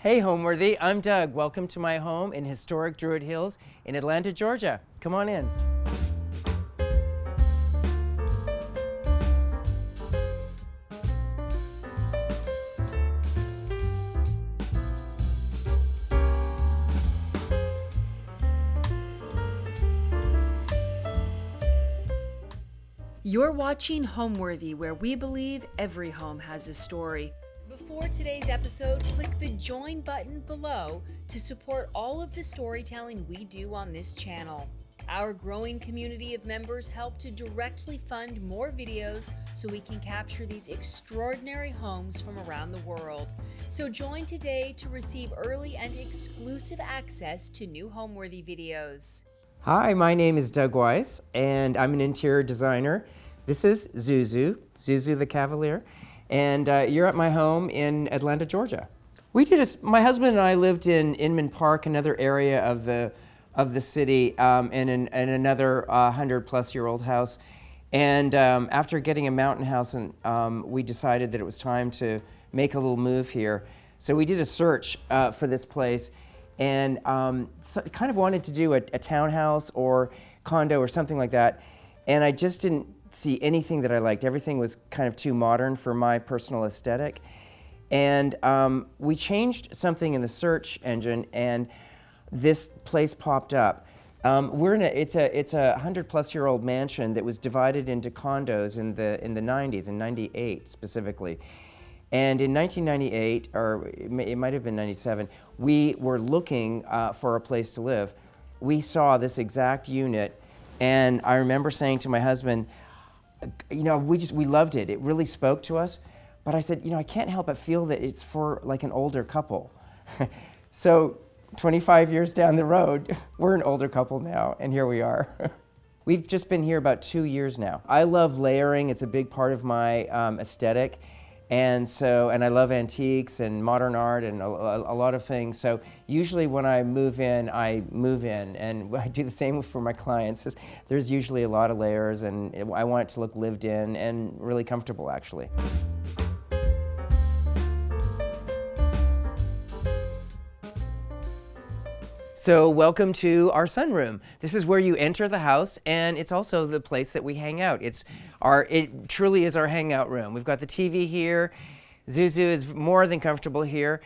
Hey Homeworthy, I'm Doug. Welcome to my home in historic Druid Hills in Atlanta, Georgia. Come on in. You're watching Homeworthy, where we believe every home has a story. Before today's episode, click the join button below to support all of the storytelling we do on this channel. Our growing community of members help to directly fund more videos so we can capture these extraordinary homes from around the world. So join today to receive early and exclusive access to new Homeworthy videos. Hi, my name is Doug Weiss, and I'm an interior designer. This is Zuzu the Cavalier, and you're at my home in Atlanta, Georgia. My husband and I lived in Inman Park, another area of the city, in another 100-plus-year-old house. And after getting a mountain house, we decided that it was time to make a little move here. So we did a search for this place, and kind of wanted to do a townhouse or condo or something like that. And I just didn't see anything that I liked. Everything was kind of too modern for my personal aesthetic. And we changed something in the search engine, and this place popped up. It's a 100-plus-year-old mansion that was divided into condos in the 90s, in 98 specifically. And in 1998, or it might have been 97, we were looking for a place to live. We saw this exact unit, and I remember saying to my husband, we loved it. It really spoke to us. But I said, I can't help but feel that it's for like an older couple. So 25 years down the road, we're an older couple now, and here we are. We've just been here about 2 years now. I love layering. It's a big part of my aesthetic. And I love antiques and modern art and a lot of things. So usually when I move in, and I do the same for my clients. There's usually a lot of layers, and I want it to look lived in and really comfortable, actually. So welcome to our sunroom. This is where you enter the house, and it's also the place that we hang out. It truly is our hangout room. We've got the TV here. Zuzu is more than comfortable here.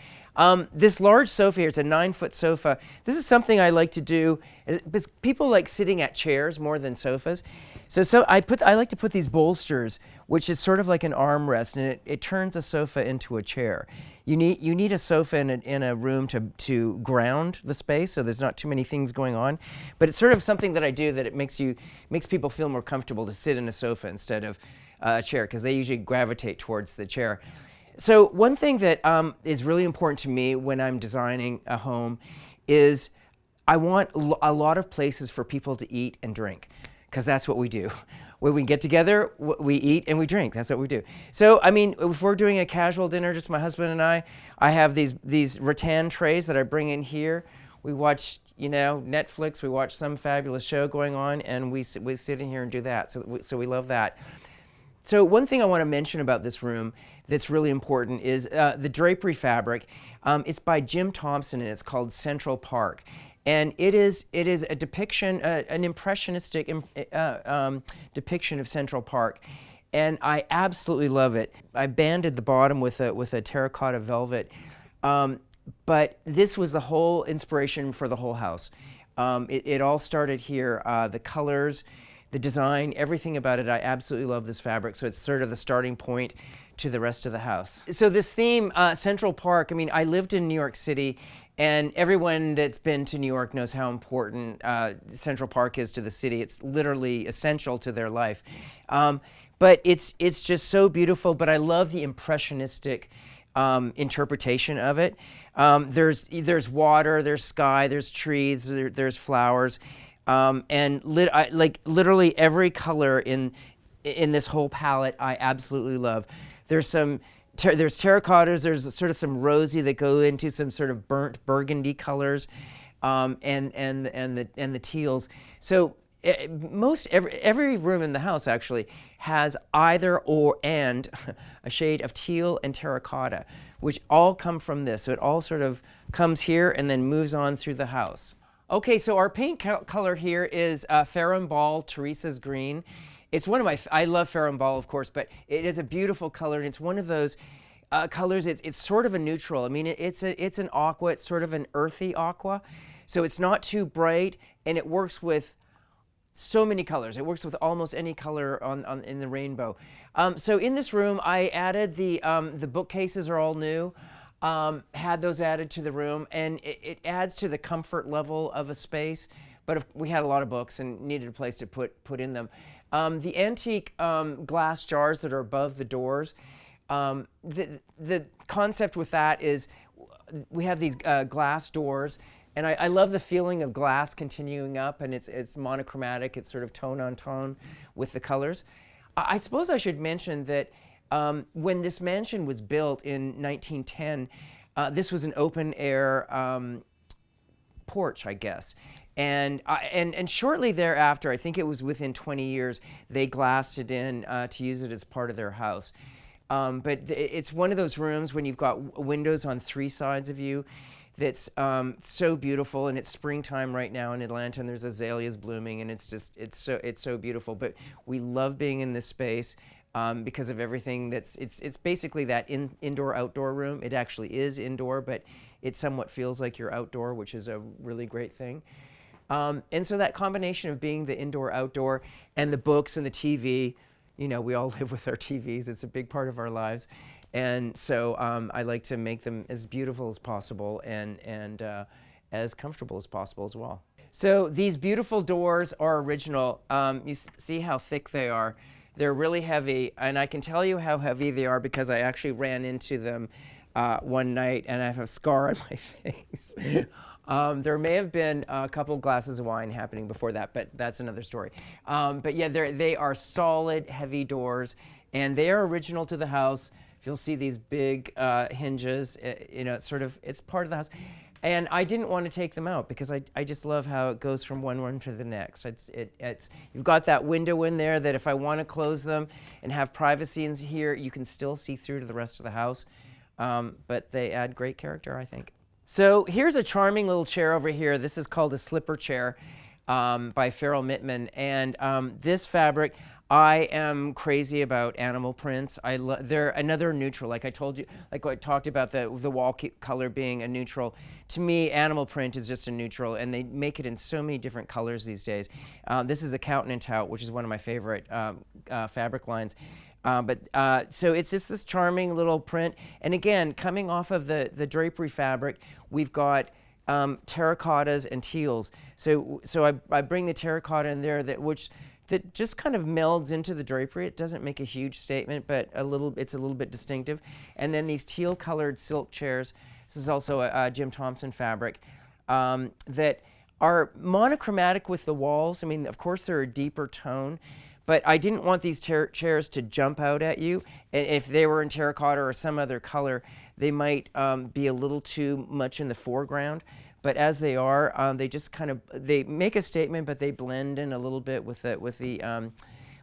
This large sofa here, it's a 9-foot sofa. This is something I like to do, because people like sitting at chairs more than sofas. So I like to put these bolsters, which is sort of like an armrest, and it turns a sofa into a chair. You need a sofa in a room to ground the space, so there's not too many things going on. But it's sort of something that I do that it makes people feel more comfortable to sit in a sofa instead of a chair, because they usually gravitate towards the chair. So one thing that is really important to me when I'm designing a home is I want a lot of places for people to eat and drink, because that's what we do. When we get together, we eat and we drink. That's what we do. So, if we're doing a casual dinner, just my husband and I have these rattan trays that I bring in here. We watch, Netflix. We watch some fabulous show going on, and we sit in here and do that. So we love that. So one thing I want to mention about this room that's really important is the drapery fabric. It's by Jim Thompson, and it's called Central Park. And it is a depiction, an impressionistic depiction of Central Park, and I absolutely love it. I banded the bottom with a terracotta velvet, but this was the whole inspiration for the whole house. It all started here. The colors, the design, everything about it. I absolutely love this fabric. So it's sort of the starting point to the rest of the house. So this theme, Central Park, I lived in New York City, and everyone that's been to New York knows how important Central Park is to the city. It's literally essential to their life. But it's just so beautiful, but I love the impressionistic interpretation of it. There's water, there's sky, there's trees, there's flowers, and literally every color in this whole palette I absolutely love. There's terracottas, there's sort of some rosy that go into some sort of burnt burgundy colors, and the teals. So every room in the house actually has either or and a shade of teal and terracotta, which all come from this. So it all sort of comes here and then moves on through the house. Okay, so our paint color here is Ferrum Ball Teresa's Green. It's one of my, I love Ferrum Ball, of course, but it is a beautiful color, and it's one of those colors. It's sort of a neutral. I mean, it's an aqua. It's sort of an earthy aqua, so it's not too bright, and it works with so many colors. It works with almost any color in the rainbow. So in this room, I added the bookcases are all new. Had those added to the room, and it adds to the comfort level of a space. But we had a lot of books and needed a place to put in them. The antique glass jars that are above the doors. The concept with that is we have these glass doors, and I love the feeling of glass continuing up, and it's monochromatic. It's sort of tone on tone with the colors. I suppose I should mention that when this mansion was built in 1910, this was an open air porch, I guess. And shortly thereafter, I think it was within 20 years, they glassed it in to use it as part of their house. But it's one of those rooms when you've got windows on three sides of you that's so beautiful, and it's springtime right now in Atlanta, and there's azaleas blooming, and it's so beautiful. But we love being in this space because of everything it's basically that indoor-outdoor room. It actually is indoor, but it somewhat feels like you're outdoor, which is a really great thing. And so that combination of being the indoor-outdoor and the books and the TV, you know, we all live with our TVs. It's a big part of our lives. And so I like to make them as beautiful as possible and as comfortable as possible as well. So these beautiful doors are original. You see how thick they are. They're really heavy, and I can tell you how heavy they are because I actually ran into them one night, and I have a scar on my face. There may have been a couple glasses of wine happening before that, but that's another story. But yeah, they are solid, heavy doors, and they are original to the house. If you'll see these big hinges, you know, it's part of the house. And I didn't want to take them out because I just love how it goes from one room to the next. You've got that window in there that if I want to close them and have privacy in here, you can still see through to the rest of the house. But they add great character, I think. So here's a charming little chair over here. This is called a slipper chair by Farrell Mittman. And this fabric, I am crazy about animal prints. They're another neutral. Like I told you, like I talked about the wall color being a neutral. To me, animal print is just a neutral, and they make it in so many different colors these days. This is a Countin and Tout, which is one of my favorite fabric lines. So it's just this charming little print. And again, coming off of the drapery fabric, we've got terracottas and teals. So I bring the terracotta in there that just kind of melds into the drapery. It doesn't make a huge statement, but it's a little bit distinctive. And then these teal-colored silk chairs. This is also a Jim Thompson fabric that are monochromatic with the walls. I mean, of course, they're a deeper tone, but I didn't want these chairs to jump out at you. And if they were in terracotta or some other color, they might be a little too much in the foreground. But as they are, they just they make a statement, but they blend in a little bit with the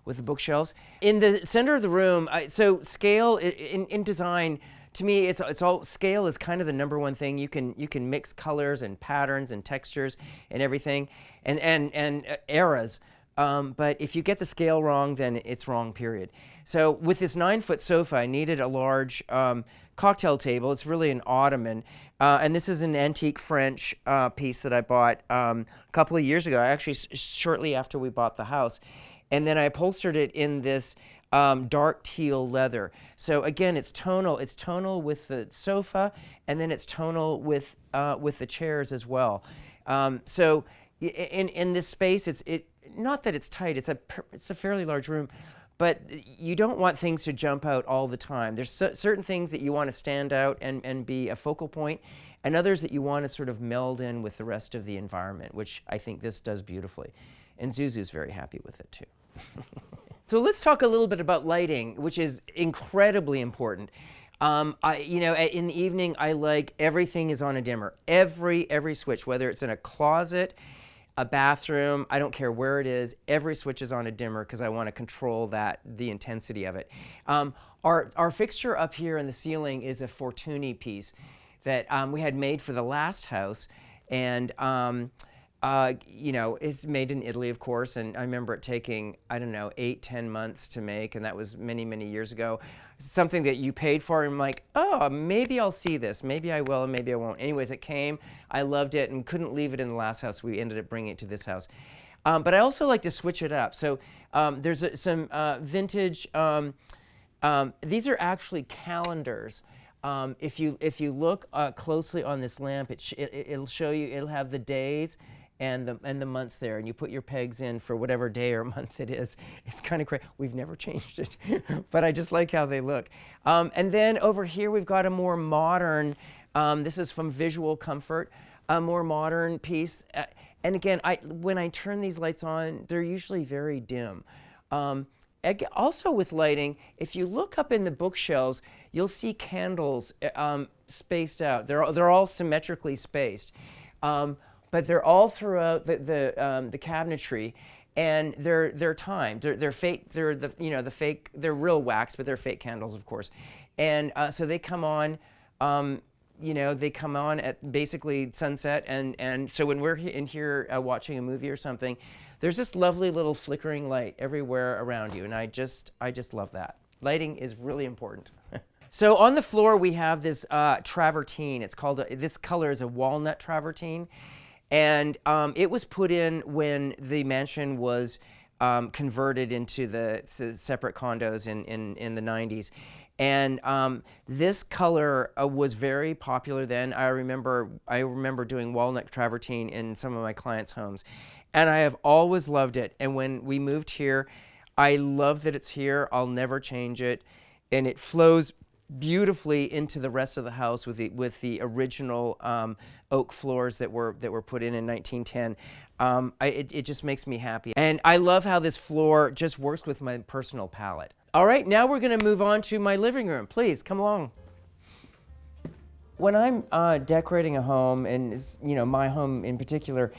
bookshelves. In the center of the room, so scale in design, to me, it's all scale is kind of the number one thing. You can mix colors and patterns and textures and everything, and eras. But if you get the scale wrong, then it's wrong, period. So with this 9-foot sofa, I needed a large cocktail table. It's really an ottoman. And this is an antique French piece that I bought a couple of years ago, actually shortly after we bought the house. And then I upholstered it in this dark teal leather. So again, it's tonal. It's tonal with the sofa, and then it's tonal with the chairs as well. So in this space, it's not that it's tight. It's a fairly large room, but you don't want things to jump out all the time. There's certain things that you want to stand out and be a focal point, and others that you want to sort of meld in with the rest of the environment, which I think this does beautifully. And Zuzu's very happy with it too. So let's talk a little bit about lighting, which is incredibly important. In the evening, I like everything is on a dimmer. Every switch, whether it's in a closet, a bathroom, I don't care where it is, every switch is on a dimmer because I want to control the intensity of it. Our fixture up here in the ceiling is a Fortuny piece that we had made for the last house, and it's made in Italy, of course, and I remember it taking, 8-10 months to make, and that was many, many years ago. Something that you paid for, and I'm like, oh, maybe I'll see this, maybe I will, and maybe I won't. Anyways, it came, I loved it, and couldn't leave it in the last house. We ended up bringing it to this house. But I also like to switch it up. So there's some vintage, these are actually calendars. If you look closely on this lamp, it'll show you, it'll have the days and the months there, and you put your pegs in for whatever day or month it is. It's kind of crazy. We've never changed it, but I just like how they look. And then over here we've got a more modern, this is from Visual Comfort, a more modern piece. And again, when I turn these lights on, they're usually very dim. Also with lighting, if you look up in the bookshelves, you'll see candles spaced out. They're all symmetrically spaced. But they're all throughout the cabinetry, and they're timed. They're fake. They're the fake. They're real wax, but they're fake candles, of course. And so they come on. They come on at basically sunset, and so when we're in here watching a movie or something, there's this lovely little flickering light everywhere around you, and I just love that. Lighting is really important. So on the floor we have this travertine. It's called this color is a walnut travertine. And it was put in when the mansion was converted into the separate condos in the 90s. And this color was very popular then. I remember doing walnut travertine in some of my clients' homes. And I have always loved it. And when we moved here, I love that it's here. I'll never change it. And it flows beautifully into the rest of the house with the original oak floors that were put in 1910. It just makes me happy, and I love how this floor just works with my personal palette. All right, now we're going to move on to my living room. Please come along. When I'm decorating a home, and my home in particular,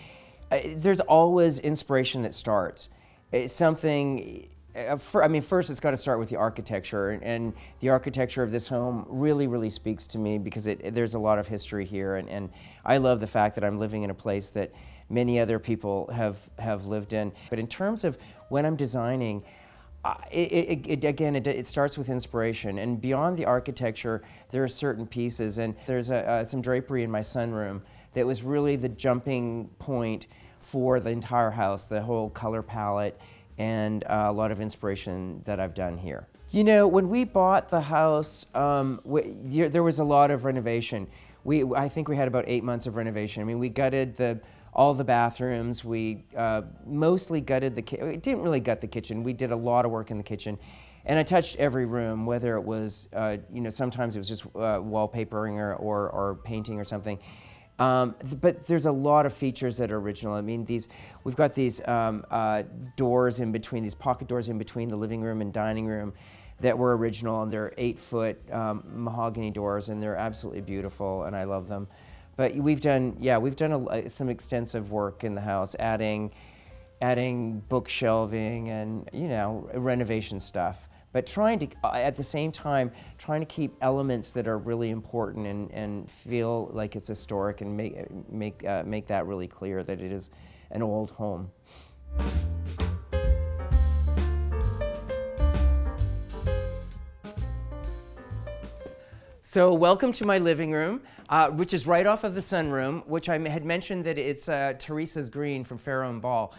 there's always inspiration that starts. It's something. First it's got to start with the architecture, and the architecture of this home really, really speaks to me because there's a lot of history here, and I love the fact that I'm living in a place that many other people have lived in. But in terms of when I'm designing, it starts with inspiration, and beyond the architecture, there are certain pieces, and there's some drapery in my sunroom that was really the jumping point for the entire house, the whole color palette, and a lot of inspiration that I've done here. When we bought the house, there was a lot of renovation. I think we had about 8 months of renovation. We gutted all the bathrooms. We mostly gutted the kitchen. We didn't really gut the kitchen. We did a lot of work in the kitchen. And I touched every room, whether it was, sometimes it was just wallpapering or painting or something. But there's a lot of features that are original. We've got these doors in between, these pocket doors in between the living room and dining room that were original, and they're 8-foot mahogany doors, and they're absolutely beautiful, and I love them. But we've done some extensive work in the house, adding book shelving and renovation stuff. But at the same time, trying to keep elements that are really important and feel like it's historic, and make that really clear that it is an old home. So welcome to my living room, which is right off of the sunroom, which I had mentioned that it's Teresa's green from Farrow and Ball.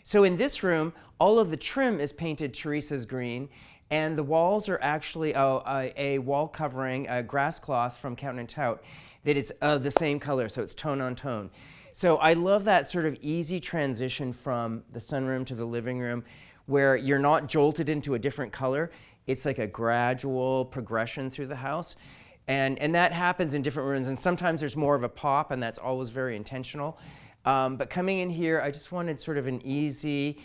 So in this room, all of the trim is painted Teresa's green, and the walls are actually a wall covering, a grass cloth from Count & Tout that is the same color, so it's tone on tone. So I love that sort of easy transition from the sunroom to the living room, where you're not jolted into a different color. It's like a gradual progression through the house. And that happens in different rooms, and sometimes there's more of a pop, and that's always very intentional. But coming in here, I just wanted sort of an easy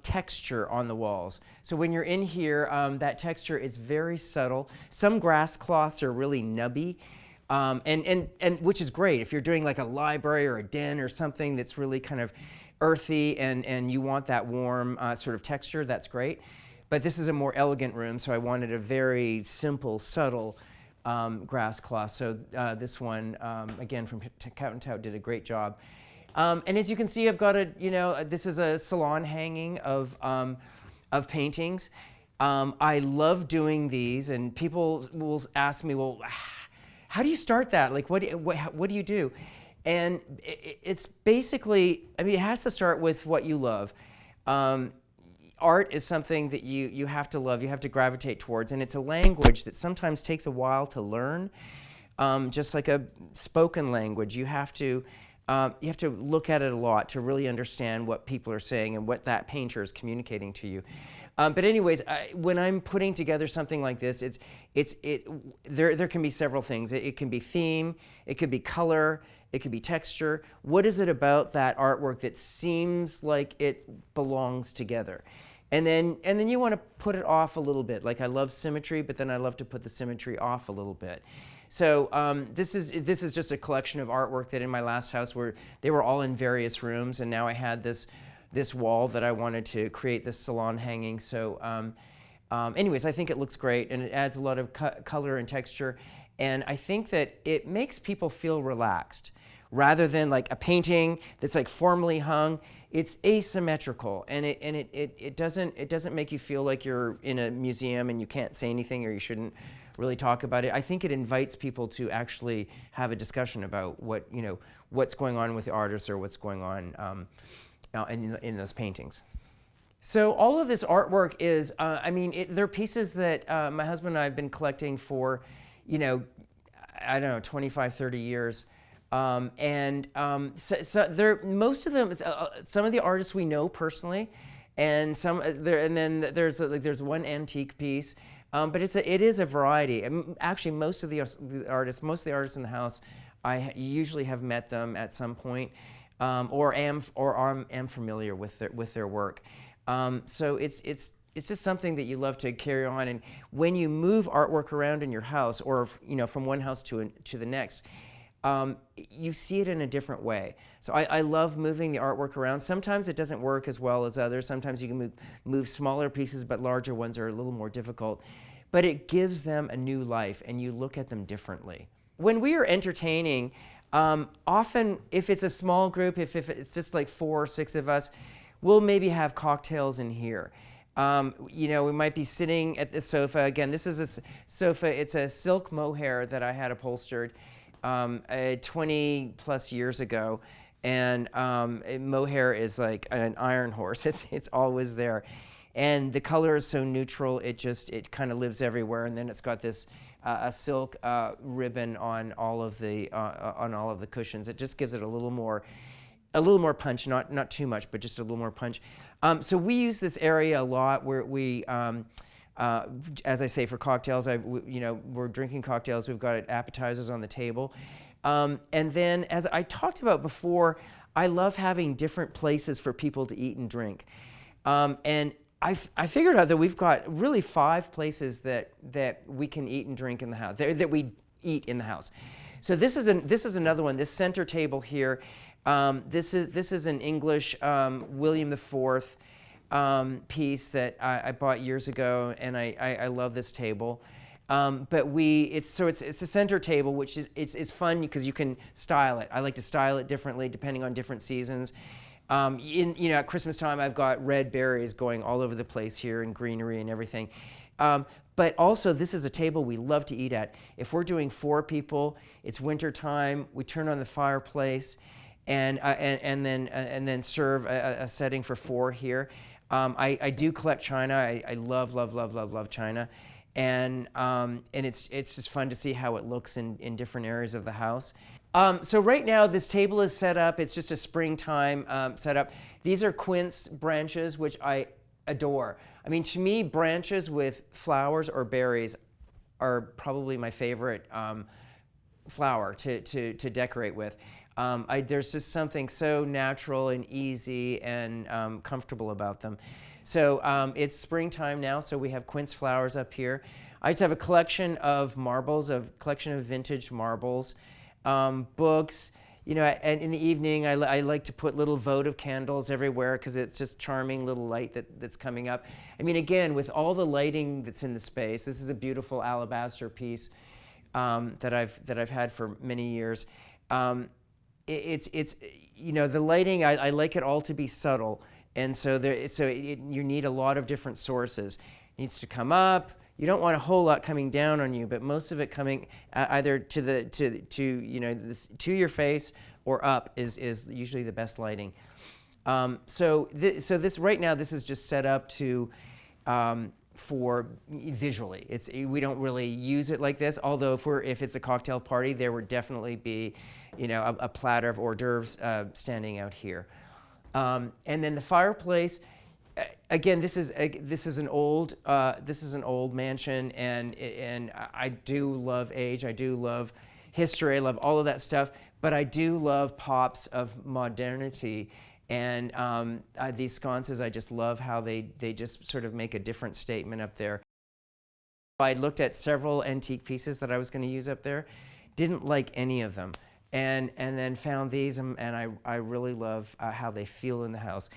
texture on the walls. So when you're in here, that texture is very subtle. Some grass cloths are really nubby, And which is great if you're doing like a library or a den or something that's really kind of earthy and you want that warm sort of texture, that's great. But this is a more elegant room, so I wanted a very simple, subtle grass cloth. So this one, again, from Cat and Tout, did a great job. And as you can see, I've got this is a salon hanging of paintings. I love doing these, and people will ask me, well, how do you start that? Like, what do you do? And it's basically, I mean, it has to start with what you love. Art is something that you have to love, you have to gravitate towards, and it's a language that sometimes takes a while to learn. Just like a spoken language, you have to look at it a lot to really understand what people are saying and what that painter is communicating to you. But anyways, when I'm putting together something like this, there can be several things. It can be theme, it could be color, it could be texture. What is it about that artwork that seems like it belongs together? And then you want to put it off a little bit. Like, I love symmetry, but then I love to put the symmetry off a little bit. So this is just a collection of artwork that in my last house they were all in various rooms, and now I had this wall that I wanted to create this salon hanging. So anyways, I think it looks great, and it adds a lot of color and texture, and I think that it makes people feel relaxed rather than like a painting that's like formally hung. It's asymmetrical, and it doesn't make you feel like you're in a museum and you can't say anything or you shouldn't really talk about it. I think it invites people to actually have a discussion about what's going on with the artist or what's going on in those paintings. So all of this artwork is, they're pieces that my husband and I have been collecting for, I don't know, 25, 30 years. So most of them, some of the artists we know personally, and there's one antique piece, but it is a variety. Actually, most of the artists in the house, I usually have met them at some point, or am familiar with their work. So it's just something that you love to carry on. And when you move artwork around in your house, or from one house to the next, you see it in a different way. So I love moving the artwork around. Sometimes it doesn't work as well as others. Sometimes you can move smaller pieces, but larger ones are a little more difficult. But it gives them a new life, and you look at them differently. When we are entertaining, often if it's a small group, if it's just like 4 or 6 of us, we'll maybe have cocktails in here. We might be sitting at the sofa. Again, this is a sofa. It's a silk mohair that I had upholstered 20 plus years ago, and mohair is like an iron horse. It's always there, and the color is so neutral. It kind of lives everywhere. And then it's got this a silk ribbon on all of the cushions. It just gives it a little more punch, not too much, but just a little more punch. So we use this area a lot where we. As I say, for cocktails, we're drinking cocktails. We've got appetizers on the table. And then, as I talked about before, I love having different places for people to eat and drink. And I figured out that we've got really 5 places that we can eat and drink in the house, that we eat in the house. So this is another one. This center table here. This is an English William IV. Piece that I bought years ago, and I love this table. But it's a center table, which is fun because you can style it. I like to style it differently depending on different seasons. At Christmas time, I've got red berries going all over the place here, and greenery and everything. But also, this is a table we love to eat at. If we're doing 4 people, it's winter time. We turn on the fireplace, and then serve a setting for 4 here. I do collect china. I love china, and it's just fun to see how it looks in different areas of the house. So right now this table is set up. It's just a springtime setup. These are quince branches, which I adore. I mean, to me, branches with flowers or berries are probably my favorite flower to decorate with. There's just something so natural and easy and comfortable about them. So it's springtime now, so we have quince flowers up here. I just have a collection of marbles, a collection of vintage marbles, books. You know, and in the evening, I like to put little votive candles everywhere because it's just charming little light that's coming up. I mean, again, with all the lighting that's in the space, this is a beautiful alabaster piece that I've had for many years. It's you know, the lighting, I like it all to be subtle, and so you need a lot of different sources. It needs to come up. You don't want a whole lot coming down on you, but most of it coming either to your face or up is usually the best lighting. So this right now, this is just set up to for visually. We don't really use it like this. Although if it's a cocktail party, there would definitely be, you know, a platter of hors d'oeuvres standing out here. And then the fireplace. Again, this is an old mansion, and I do love age. I do love history. I love all of that stuff, but I do love pops of modernity. And these sconces, I just love how they just sort of make a different statement up there. I looked at several antique pieces that I was going to use up there, didn't like any of them, and then found these, and I really love how they feel in the house.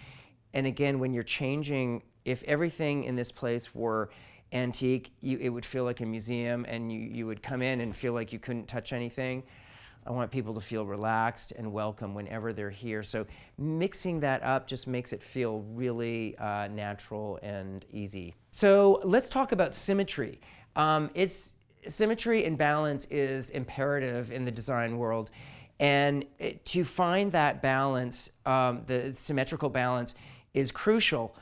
And again, when you're changing, if everything in this place were antique, it would feel like a museum, and you would come in and feel like you couldn't touch anything. I want people to feel relaxed and welcome whenever they're here. So mixing that up just makes it feel really natural and easy. So let's talk about symmetry. Symmetry and balance is imperative in the design world. And to find that balance, the symmetrical balance, is crucial,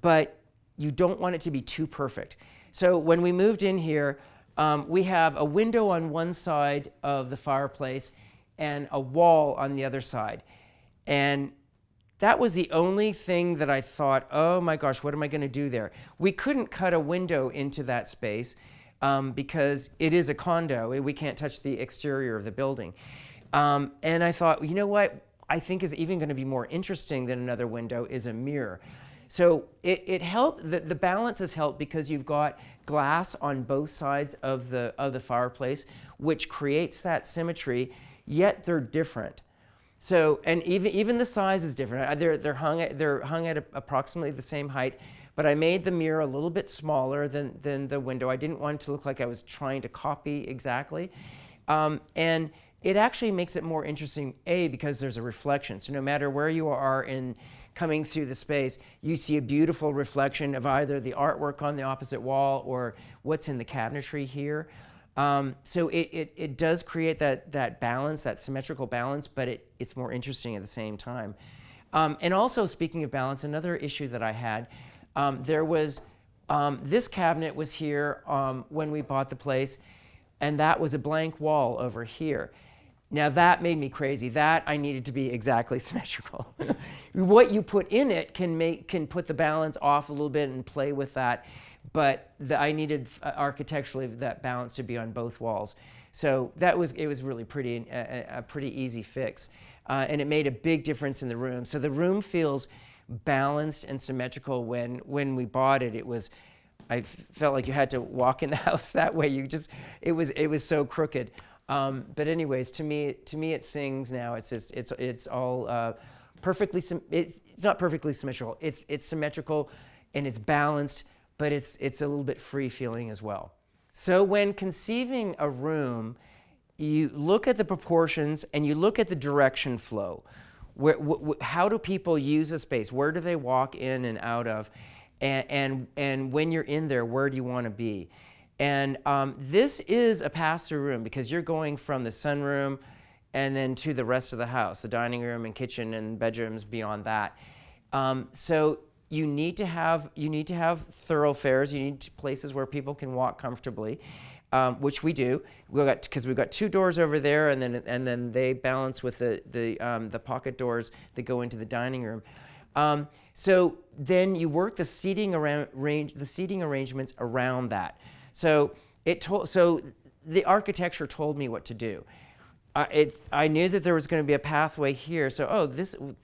but you don't want it to be too perfect. So when we moved in here, we have a window on one side of the fireplace and a wall on the other side. And that was the only thing that I thought, oh my gosh, what am I going to do there? We couldn't cut a window into that space because it is a condo. We can't touch the exterior of the building. And I thought, you know what? I think is even going to be more interesting than another window is a mirror. So it helped, the balance has helped because you've got glass on both sides of the fireplace, which creates that symmetry, yet they're different. So, and even the size is different. They're hung at approximately the same height, but I made the mirror a little bit smaller than the window. I didn't want it to look like I was trying to copy exactly. And it actually makes it more interesting, because there's a reflection. So no matter where you are in coming through the space, you see a beautiful reflection of either the artwork on the opposite wall or what's in the cabinetry here. So it does create that balance, that symmetrical balance, but it's more interesting at the same time. And also, speaking of balance, another issue that I had, there was, this cabinet was here when we bought the place, and that was a blank wall over here. Now that made me crazy. That I needed to be exactly symmetrical. What you put in it can put the balance off a little bit and play with that, but I needed architecturally that balance to be on both walls. So it was really a pretty easy fix, and it made a big difference in the room. So the room feels balanced and symmetrical. When we bought it, I felt like you had to walk in the house that way. It was so crooked. But anyways, to me it sings now. It's all perfectly. It's not perfectly symmetrical. It's symmetrical, and it's balanced, but it's a little bit free feeling as well. So when conceiving a room, you look at the proportions and you look at the direction flow. How do people use a space? Where do they walk in and out of? And when you're in there, where do you want to be? And this is a pass-through room because you're going from the sunroom and then to the rest of the house, the dining room and kitchen and bedrooms beyond that. So you need to have thoroughfares. You need places where people can walk comfortably, which we do. Because we've got two doors over there, and then they balance with the pocket doors that go into the dining room. So then you work the seating arrangements around that. So the architecture told me what to do. I knew that there was going to be a pathway here. So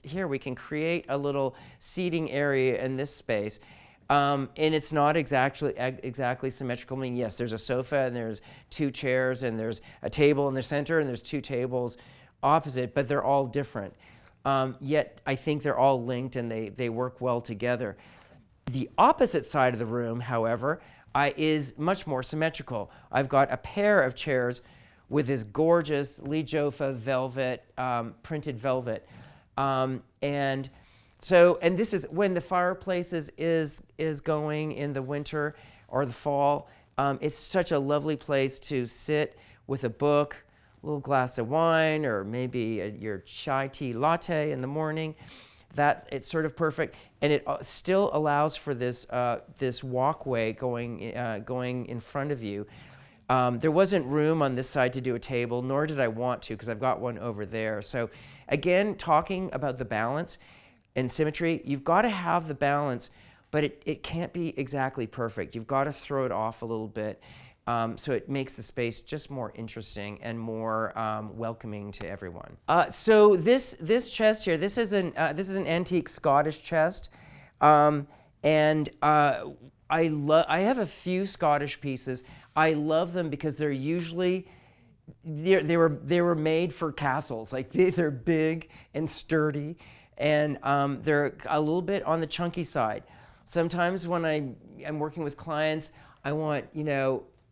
here we can create a little seating area in this space. And it's not exactly symmetrical. I mean, yes, there's a sofa and there's 2 chairs and there's a table in the center and there's 2 tables opposite, but they're all different. Yet I think they're all linked and they work well together. The opposite side of the room, however, is much more symmetrical. I've got a pair of chairs with this gorgeous Lee Joffa velvet, printed velvet. And this is when the fireplace is going in the winter or the fall. It's such a lovely place to sit with a book, a little glass of wine, or maybe your chai tea latte in the morning. It's sort of perfect, and it still allows for this walkway going in front of you. There wasn't room on this side to do a table, nor did I want to, because I've got one over there. So again, talking about the balance and symmetry, you've got to have the balance, but it can't be exactly perfect. You've got to throw it off a little bit, so it makes the space just more interesting and more welcoming to everyone. So this chest here, this is an antique Scottish chest, and I have a few Scottish pieces. I love them because they're usually they were made for castles. Like they're big and sturdy, and they're a little bit on the chunky side. Sometimes when I'm working with clients, I want,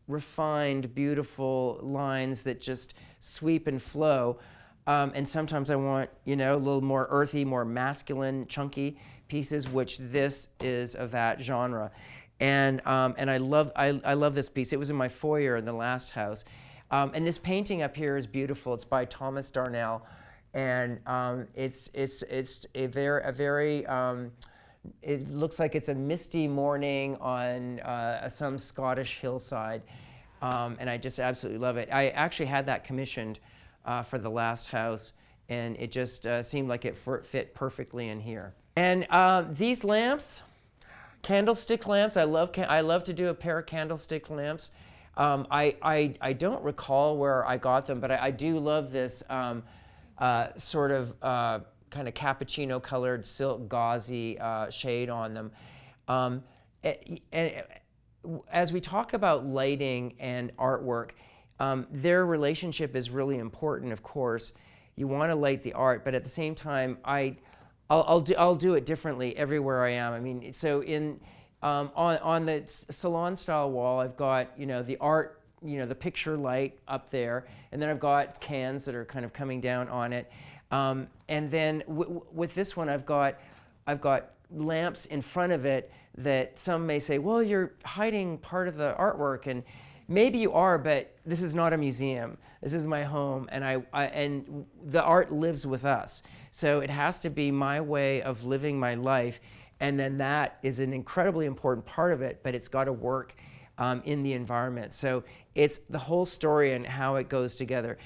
refined, beautiful lines that just sweep and flow. And sometimes I want, a little more earthy, more masculine, chunky pieces, which this is of that genre. And I love this piece. It was in my foyer in the last house. And this painting up here is beautiful. It's by Thomas Darnell, and it's a very it looks like it's a misty morning on some Scottish hillside, and I just absolutely love it. I actually had that commissioned for the last house, and it just seemed like it fit perfectly in here. And these lamps, candlestick lamps, I love to do a pair of candlestick lamps. I don't recall where I got them, but I do love this sort of kind of cappuccino colored silk gauzy shade on them. And as we talk about lighting and artwork, their relationship is really important, of course. You want to light the art, but at the same time, I'll do it differently everywhere I am. I mean, so on the salon style wall, I've got the art, the picture light up there, and then I've got cans that are kind of coming down on it. And then with this one, I've got lamps in front of it that some may say, well, you're hiding part of the artwork, and maybe you are, but this is not a museum. This is my home, and and the art lives with us. So it has to be my way of living my life, and then that is an incredibly important part of it, but it's got to work in the environment. So it's the whole story and how it goes together.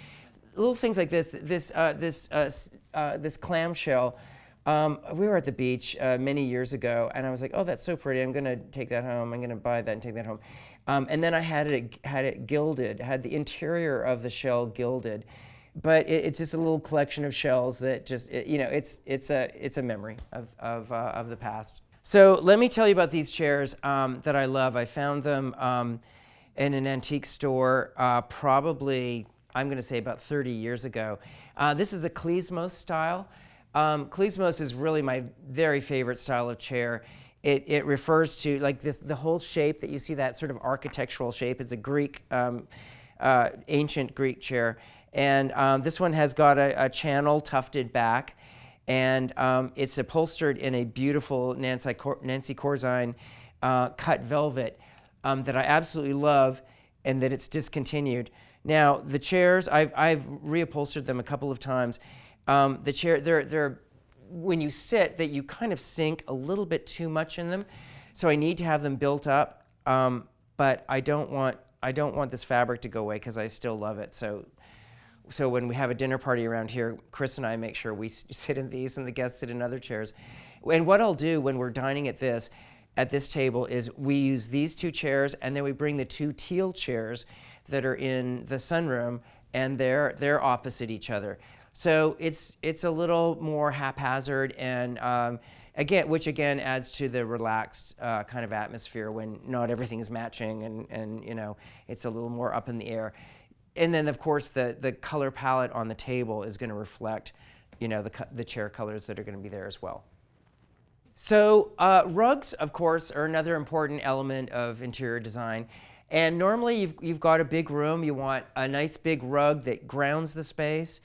Little things like this clamshell. We were at the beach many years ago, and I was like, "Oh, that's so pretty! I'm going to take that home. I'm going to buy that and take that home." And then I had it gilded, had the interior of the shell gilded, but it's just a little collection of shells that just it's a memory of the past. So let me tell you about these chairs that I love. I found them in an antique store, probably, I'm going to say about 30 years ago. This is a klezmos style. Klezmos is really my very favorite style of chair. It refers to like the whole shape that you see, that sort of architectural shape. It's a Greek, ancient Greek chair. And this one has got a channel tufted back, and it's upholstered in a beautiful Nancy Corzine cut velvet that I absolutely love, and that it's discontinued. Now the chairs, I've reupholstered them a couple of times. The chair, they're when you sit, that you kind of sink a little bit too much in them, so I need to have them built up. But I don't want this fabric to go away because I still love it. So when we have a dinner party around here, Chris and I make sure we sit in these and the guests sit in other chairs. And what I'll do when we're dining at this table is we use these 2 chairs, and then we bring the 2 teal chairs that are in the sunroom, and they're opposite each other. So it's a little more haphazard, and which again adds to the relaxed kind of atmosphere when not everything is matching and you know, it's a little more up in the air. And then of course the color palette on the table is going to reflect, you know, the chair colors that are going to be there as well. So rugs, of course, are another important element of interior design. And normally you've got a big room, you want a nice big rug that grounds the space.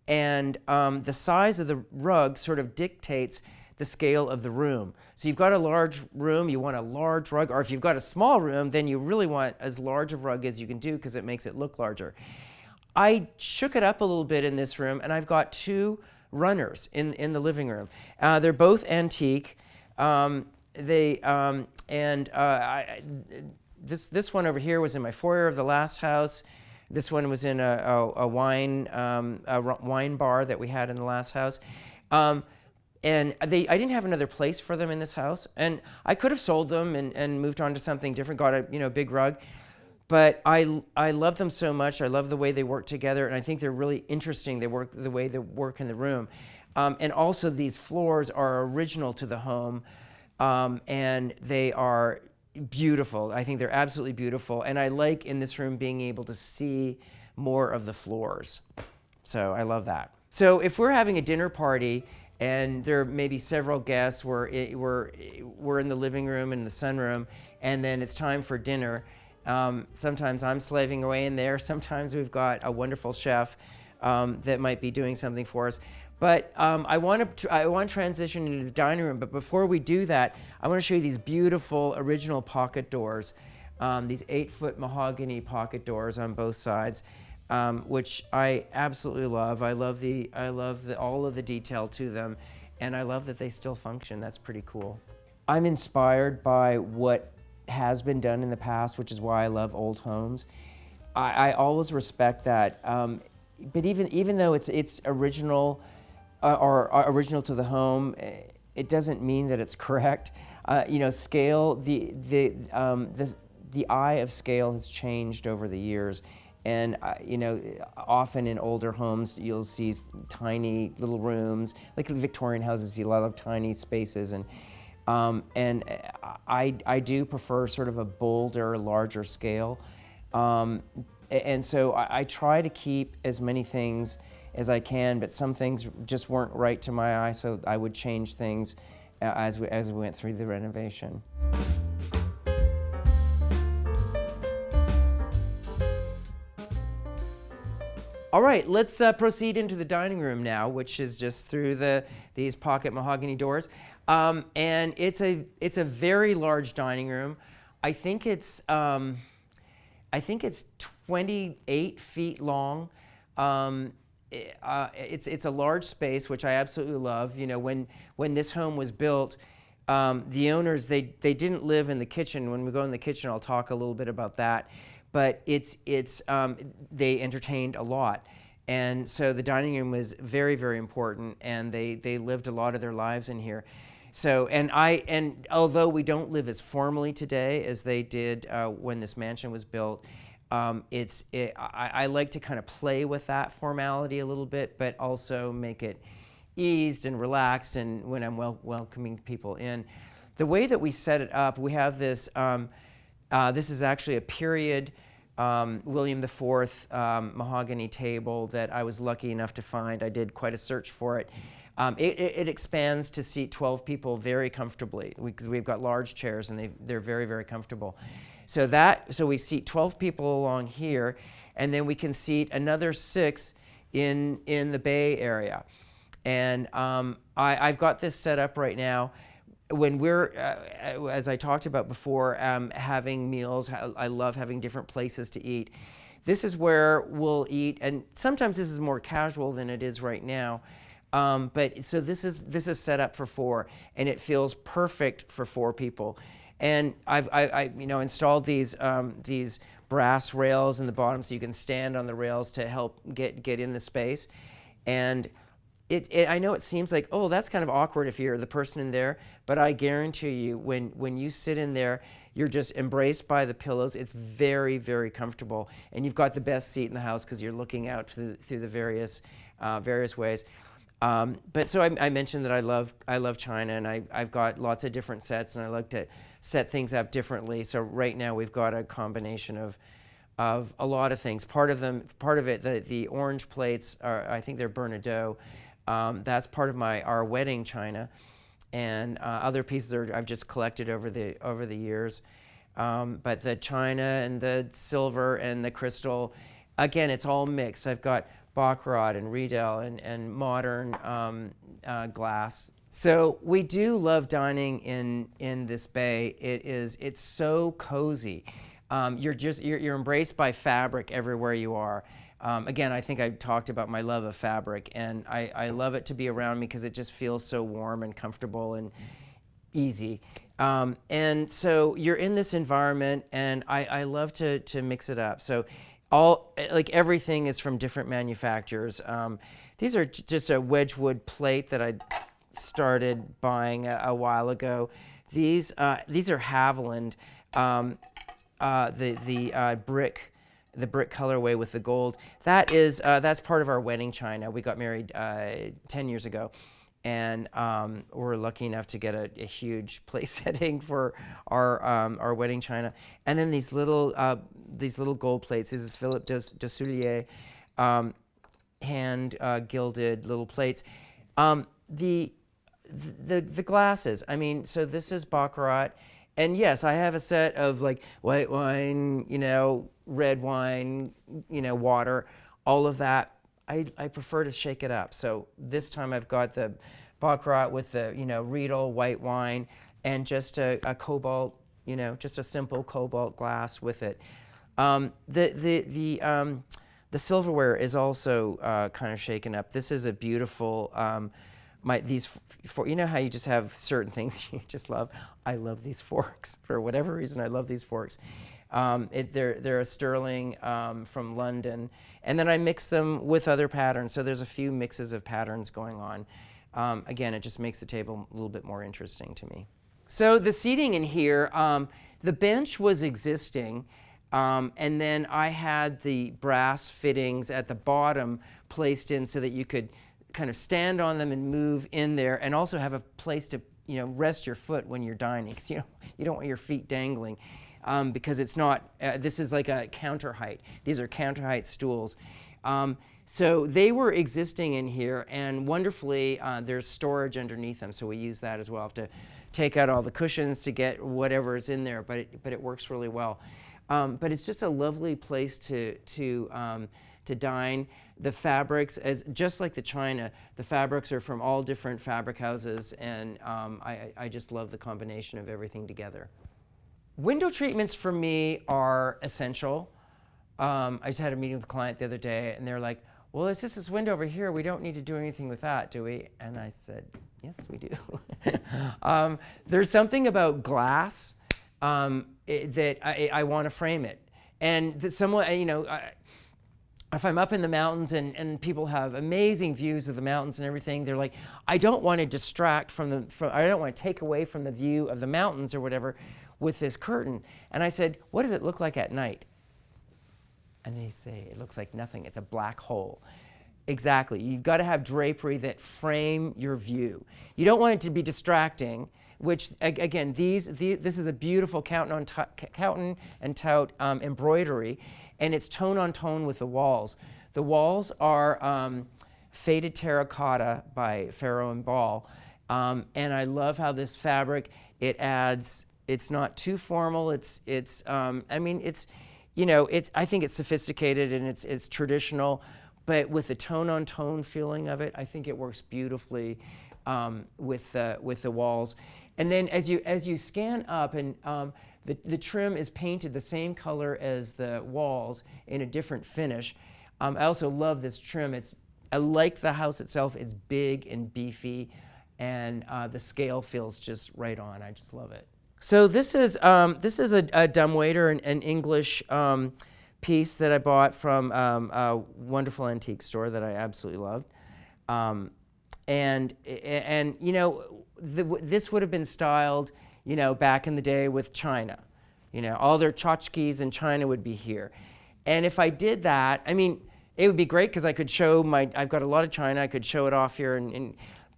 And the size of the rug sort of dictates the scale of the room. So you've got a large room, you want a large rug, or if you've got a small room, then you really want as large a rug as you can do because it makes it look larger. I shook it up a little bit in this room, and I've got 2 runners in the living room. They're both antique. This one over here was in my foyer of the last house. This one was in a wine bar that we had in the last house. And I didn't have another place for them in this house, and I could have sold them and moved on to something different, got a big rug. But I love them so much. I love the way they work together, and I think they're really interesting. The way they work in the room. And also these floors are original to the home, and they are beautiful. I think they're absolutely beautiful. And I like in this room being able to see more of the floors. So I love that. So if we're having a dinner party and there may be several guests, we're in the living room and the sunroom, and then it's time for dinner. Sometimes I'm slaving away in there. Sometimes we've got a wonderful chef that might be doing something for us. But I want to transition into the dining room. But before we do that, I want to show you these beautiful original pocket doors, these 8-foot mahogany pocket doors on both sides, which I absolutely love. I love all of the detail to them, and I love that they still function. That's pretty cool. I'm inspired by what has been done in the past, which is why I love old homes. I always respect that. But even though it's original or original to the home, it doesn't mean that it's correct. Scale, the eye of scale has changed over the years. And, often in older homes, you'll see tiny little rooms. Like in Victorian houses, you see a lot of tiny spaces. And I do prefer sort of a bolder, larger scale. And so I try to keep as many things as I can, but some things just weren't right to my eye, so I would change things as we went through the renovation. All right, let's proceed into the dining room now, which is just through these pocket mahogany doors. And it's a very large dining room. I think it's 28 feet long. It's a large space, which I absolutely love. When this home was built, the owners they didn't live in the kitchen. When we go in the kitchen, I'll talk a little bit about that. But they entertained a lot. And so the dining room was very, very important, and they lived a lot of their lives in here. So, and although we don't live as formally today as they did when this mansion was built, I like to kind of play with that formality a little bit, but also make it eased and relaxed, and when I'm welcoming people in. The way that we set it up, we have this, this is actually a period William IV mahogany table that I was lucky enough to find. I did quite a search for it. It expands to seat 12 people very comfortably. We've got large chairs, and they're very, very comfortable. So we seat 12 people along here, and then we can seat another 6 in the Bay Area. And I've got this set up right now. When we're, as I talked about before, having meals, I love having different places to eat. This is where we'll eat, and sometimes this is more casual than it is right now. But so this is set up for 4, and it feels perfect for 4 people. And I've installed these brass rails in the bottom so you can stand on the rails to help get in the space. And I know it seems like, oh, that's kind of awkward if you're the person in there, but I guarantee you when you sit in there, you're just embraced by the pillows. It's very, very comfortable, and you've got the best seat in the house because you're looking out through the various ways. But so I mentioned that I love China, and I've got lots of different sets, and I like to set things up differently. So right now we've got a combination of a lot of things. Part of it, the orange plates are, I think they're Bernardeau. That's part of our wedding china, and other pieces I've just collected over the years. But the china and the silver and the crystal, again, it's all mixed. I've got Baccarat and Riedel and modern glass. So we do love dining in this bay. It's so cozy. You're embraced by fabric everywhere you are. Again, I think I talked about my love of fabric, and I love it to be around me because it just feels so warm and comfortable and easy. And so you're in this environment, and I love to mix it up. So everything is from different manufacturers. These are just a Wedgwood plate that I started buying a while ago. These are Haviland, the brick colorway with the gold. That's part of our wedding china. We got married 10 years ago, and we're lucky enough to get a huge place setting for our wedding china. And then these little gold plates. This is Philippe de Soulier, hand gilded little plates. The glasses. I mean, so this is Baccarat, and yes, I have a set of like white wine, red wine, water, all of that. I prefer to shake it up. So this time I've got the Baccarat with the, Riedel white wine and just a cobalt, just a simple cobalt glass with it. The silverware is also kind of shaken up. This is a beautiful, how you just have certain things you just love. I love these forks. For whatever reason, I love these forks. They're a sterling from London, and then I mix them with other patterns. So there's a few mixes of patterns going on. Again, it just makes the table a little bit more interesting to me. So the seating in here, the bench was existing, and then I had the brass fittings at the bottom placed in so that you could kind of stand on them and move in there, and also have a place to rest your foot when you're dining, because you don't want your feet dangling. Because it's not, this is like a counter height. These are counter height stools. So they were existing in here, and wonderfully, there's storage underneath them, so we use that as well. I have to take out all the cushions to get whatever's in there, but it works really well. But it's just a lovely place to dine. The fabrics, just like the china, the fabrics are from all different fabric houses, and I just love the combination of everything together. Window treatments for me are essential. I just had a meeting with a client the other day, and they're like, well, it's just this window over here. We don't need to do anything with that, do we? And I said, yes, we do. There's something about glass that I want to frame it. And that someone, if I'm up in the mountains and people have amazing views of the mountains and everything, they're like, I don't want to distract I don't want to take away from the view of the mountains or whatever with this curtain. And I said, what does it look like at night? And they say, it looks like nothing. It's a black hole. Exactly. You've got to have drapery that frame your view. You don't want it to be distracting, which, again, this is a beautiful Cowton and Tout embroidery, and it's tone on tone with the walls. The walls are faded terracotta by Farrow and Ball, and I love how this fabric, it adds, it's not too formal. I think it's sophisticated and it's traditional, but with the tone on tone feeling of it, I think it works beautifully with the walls. And then as you scan up, and the trim is painted the same color as the walls in a different finish. I also love this trim. I like the house itself. It's big and beefy, and the scale feels just right on. I just love it. So this is a dumbwaiter, an English piece that I bought from a wonderful antique store that I absolutely loved. This would have been styled, back in the day with china. All their tchotchkes and china would be here. And if I did that, It would be great because I could show I've got a lot of china. I could show it off here,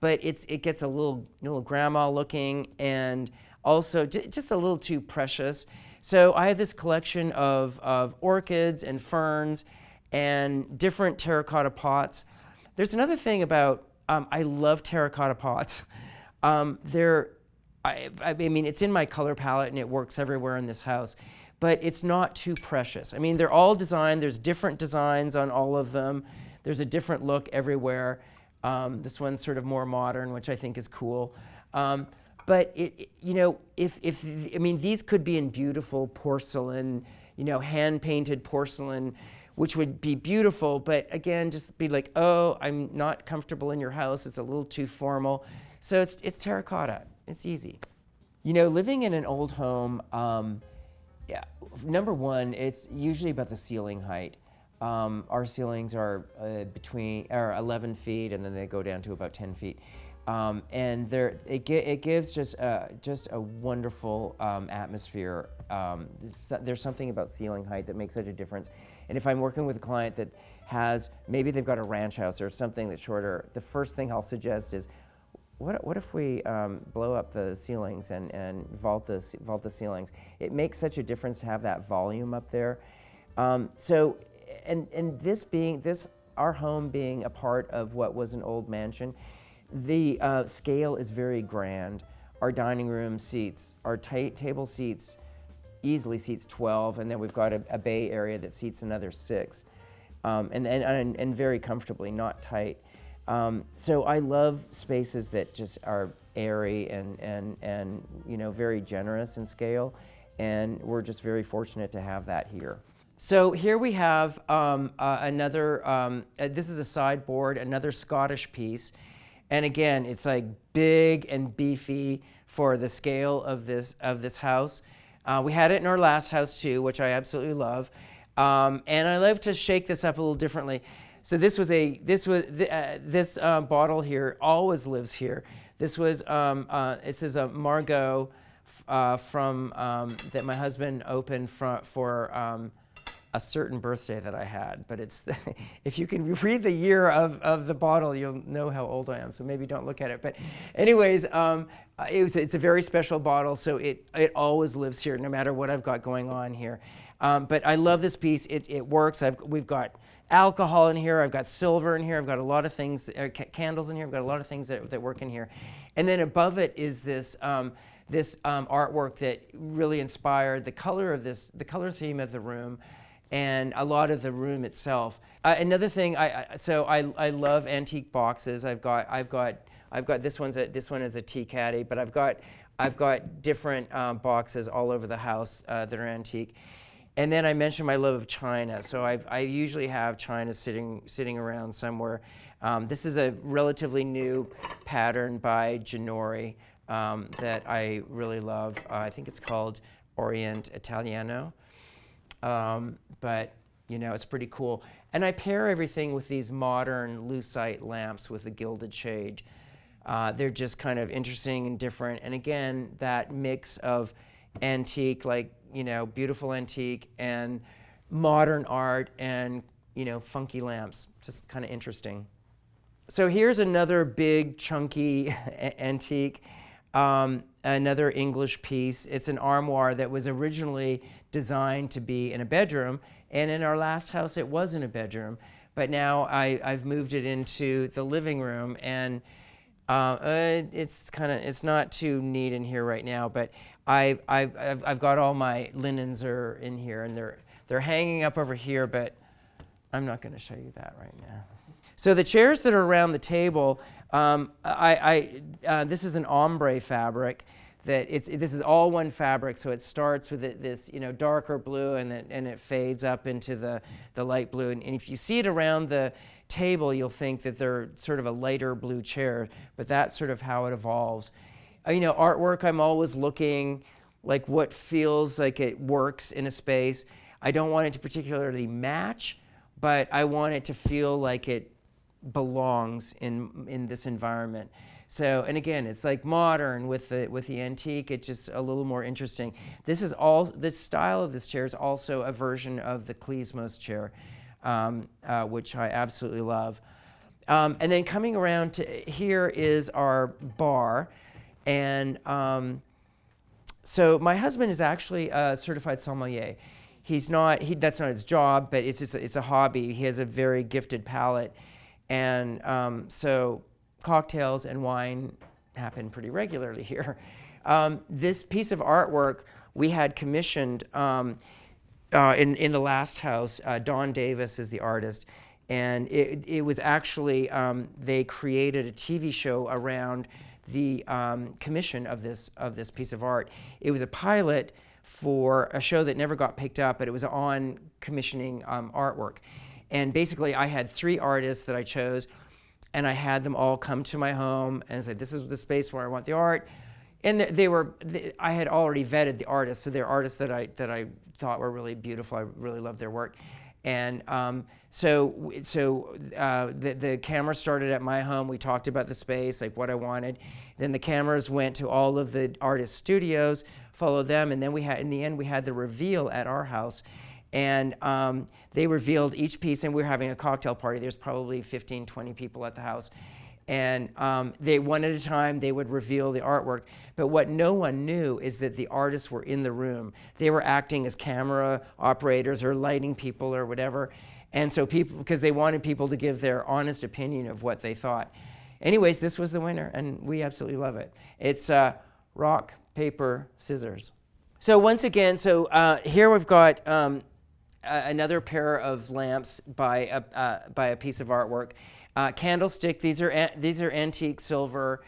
but it gets a little grandma looking, and also just a little too precious. So I have this collection of orchids and ferns and different terracotta pots. There's another thing about, I love terracotta pots. I mean, it's in my color palette and it works everywhere in this house, but it's not too precious. I mean, they're all designed, there's different designs on all of them. There's a different look everywhere. This one's sort of more modern, which I think is cool. But you know, I mean, these could be in beautiful porcelain, you know, hand-painted porcelain, which would be beautiful, but again, just be like, oh, I'm not comfortable in your house. It's a little too formal. So it's terracotta. It's easy. You know, living in an old home, yeah, number one, it's usually about the ceiling height. Our ceilings are 11 feet, and then they go down to about 10 feet. And it gives just a wonderful atmosphere. There's something about ceiling height that makes such a difference. And if I'm working with a client that maybe they've got a ranch house or something that's shorter, the first thing I'll suggest is, what if we blow up the ceilings and vault the ceilings? It makes such a difference to have that volume up there. So, and our home being a part of what was an old mansion, the scale is very grand. Our dining room seats, our table seats, easily seats 12, and then we've got a bay area that seats another 6, and very comfortably, not tight. So I love spaces that just are airy and you know, very generous in scale, and we're just very fortunate to have that here. So here we have another, this is a sideboard, another Scottish piece. And again, it's like big and beefy for the scale of this house. We had it in our last house too, which I absolutely love. And I love to shake this up a little differently. So this bottle here always lives here. This was it is a Margot from that my husband opened for a certain birthday that I had, but it's if you can read the year of the bottle, you'll know how old I am. So maybe don't look at it. But anyways, it's a very special bottle, so it always lives here, no matter what I've got going on here. But I love this piece. It works. We've got alcohol in here. I've got silver in here. I've got a lot of things, candles in here. I've got a lot of things that work in here. And then above it is this artwork that really inspired the color theme of the room, and a lot of the room itself. Another thing, I love antique boxes. I've got this one is a tea caddy, but I've got different boxes all over the house that are antique. And then I mentioned my love of china, so I usually have china sitting around somewhere. This is a relatively new pattern by Janori that I really love. I think it's called Ornate Italiano. But you know, it's pretty cool. And I pair everything with these modern lucite lamps with a gilded shade. They're just kind of interesting and different. And again, that mix of antique, like, you know, beautiful antique and modern art and, you know, funky lamps, just kind of interesting. So here's another big chunky antique. Another English piece. It's an armoire that was originally designed to be in a bedroom, and in our last house it was in a bedroom, but now I've moved it into the living room, and it's not too neat in here right now, but I've got all my linens are in here, and they're hanging up over here, but I'm not going to show you that right now. So the chairs that are around the table, this is an ombre fabric. This is all one fabric, so it starts with this, you know, darker blue, and it fades up into the light blue. And if you see it around the table, you'll think that they're sort of a lighter blue chair, but that's sort of how it evolves. You know, artwork, I'm always looking like what feels like it works in a space. I don't want it to particularly match, but I want it to feel like it belongs in this environment. So, and again, it's like modern with the antique. It's just a little more interesting. The style of this chair is also a version of the Klezmos chair. which I absolutely love. And then coming around to here is our bar. And so my husband is actually a certified sommelier. That's not his job, but it's a hobby. He has a very gifted palate. And so cocktails and wine happen pretty regularly here. This piece of artwork we had commissioned in the last house. Don Davis is the artist. And it was actually, they created a TV show around the commission of this piece of art. It was a pilot for a show that never got picked up, but it was on commissioning artwork. And basically I had 3 artists that I chose, and I had them all come to my home and said, this is the space where I want the art. And I had already vetted the artists, so they're artists that I thought were really beautiful. I really loved their work. And so the camera started at my home. We talked about the space, like what I wanted. Then the cameras went to all of the artist studios, followed them, and then in the end we had the reveal at our house. And they revealed each piece, and we were having a cocktail party. There's probably 15, 20 people at the house. And they, one at a time, they would reveal the artwork. But what no one knew is that the artists were in the room. They were acting as camera operators or lighting people or whatever. And so because they wanted people to give their honest opinion of what they thought. Anyways, this was the winner, and we absolutely love it. It's rock, paper, scissors. So once again, here we've got another pair of lamps by a piece of artwork. Candlestick, these are antique silver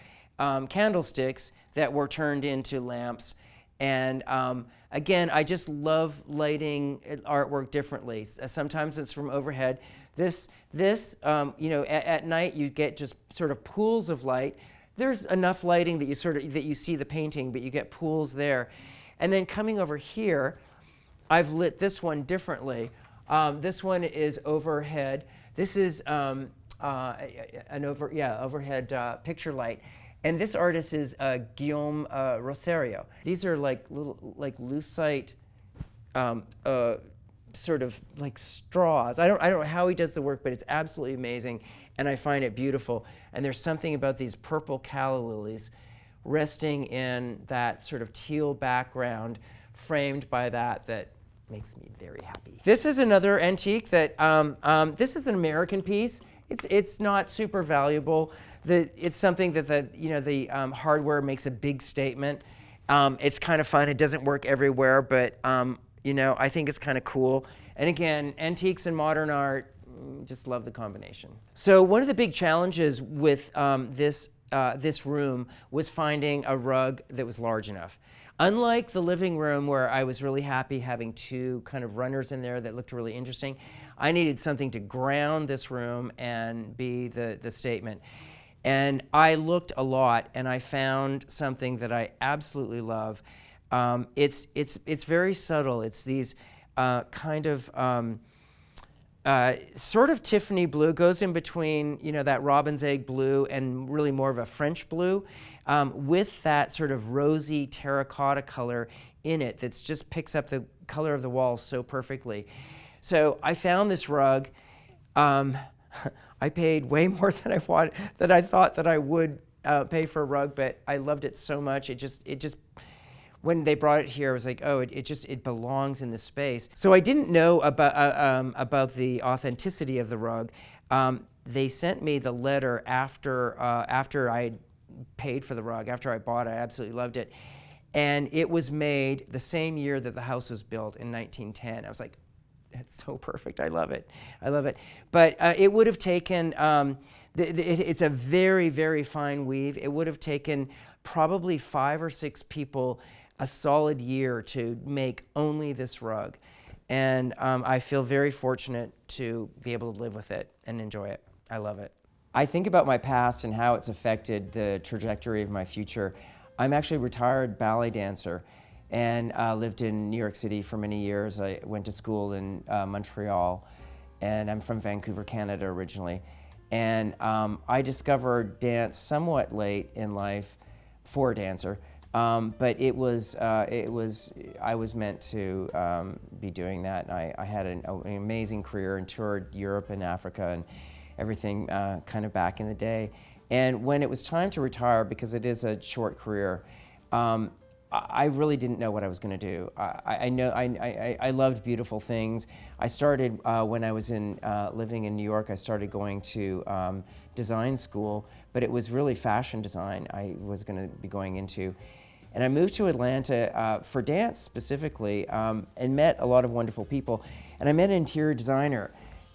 candlesticks that were turned into lamps. And again, I just love lighting artwork differently. Sometimes it's from overhead. This at night you get just sort of pools of light. There's enough lighting that you see the painting, but you get pools there. And then coming over here, I've lit this one differently. This one is overhead. This is an overhead picture light. And this artist is Guillaume Rosario. These are like little lucite sort of like straws. I don't know how he does the work, but it's absolutely amazing, and I find it beautiful. And there's something about these purple calla lilies resting in that sort of teal background, framed by that makes me very happy. This is another antique that this is an American piece. It's not super valuable. It's something that the hardware makes a big statement. It's kind of fun. It doesn't work everywhere, but I think it's kind of cool. And again, antiques and modern art, just love the combination. So one of the big challenges with this room was finding a rug that was large enough. Unlike the living room, where I was really happy having 2 kind of runners in there that looked really interesting, I needed something to ground this room and be the statement. And I looked a lot, and I found something that I absolutely love. It's very subtle. It's these kind of sort of Tiffany blue, goes in between that robin's egg blue and really more of a French blue, with that sort of rosy terracotta color in it that just picks up the color of the walls so perfectly. So I found this rug. I paid way more than I thought that I would pay for a rug, but I loved it so much. It just when they brought it here, I was like, oh, it belongs in this space. So I didn't know about the authenticity of the rug. They sent me the letter after I paid for the rug. After I bought it, I absolutely loved it, and it was made the same year that the house was built in 1910. I was like, that's so perfect. I love it. But it would have taken, it's a very, very fine weave. It would have taken probably 5 or 6 people a solid year to make only this rug. And I feel very fortunate to be able to live with it and enjoy it. I love it. I think about my past and how it's affected the trajectory of my future. I'm actually a retired ballet dancer, and lived in New York City for many years. I went to school in Montreal, and I'm from Vancouver, Canada originally. And I discovered dance somewhat late in life for a dancer, But it was I was meant to be doing that. And I had an amazing career and toured Europe and Africa and everything kind of back in the day. And when it was time to retire, because it is a short career, I really didn't know what I was going to do. I loved beautiful things. I started when I was living in New York. I started going to design school, but it was really fashion design I was going to be going into. And I moved to Atlanta for dance specifically, and met a lot of wonderful people. And I met an interior designer,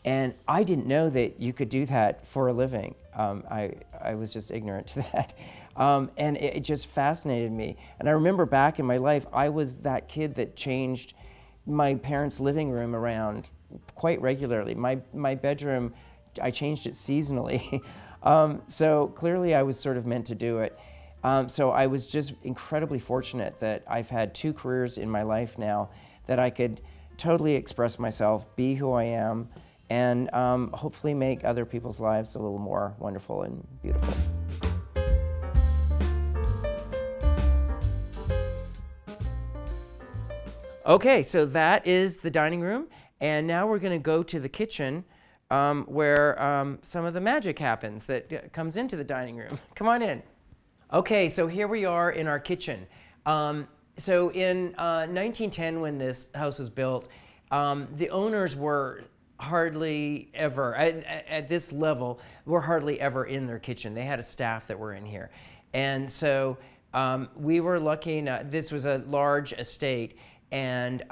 and I didn't know that you could do that for a living. I was just ignorant to that. And it just fascinated me. And I remember back in my life, I was that kid that changed my parents' living room around quite regularly. My bedroom, I changed it seasonally. So clearly I was sort of meant to do it. So I was just incredibly fortunate that I've had 2 careers in my life now that I could totally express myself, be who I am, and hopefully make other people's lives a little more wonderful and beautiful. Okay, so that is the dining room, and now we're going to go to the kitchen where some of the magic happens that comes into the dining room. Come on in. Okay, so here we are in our kitchen. So in 1910, when this house was built, the owners were hardly ever, at this level, were hardly ever in their kitchen. They had a staff that were in here. And so we were lucky enough, this was a large estate, and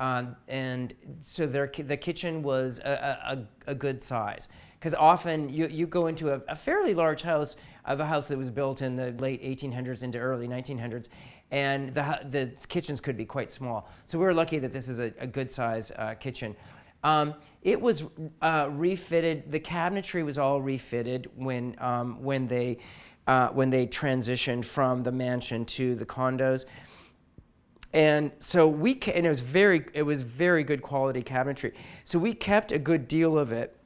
so the kitchen was a good size. Because often you go into a fairly large house, of a house that was built in the late 1800s into early 1900s, and the kitchens could be quite small. So we were lucky that this is a good size kitchen. It was refitted. The cabinetry was all refitted when they transitioned from the mansion to the condos. And so and it was very good quality cabinetry. So we kept a good deal of it.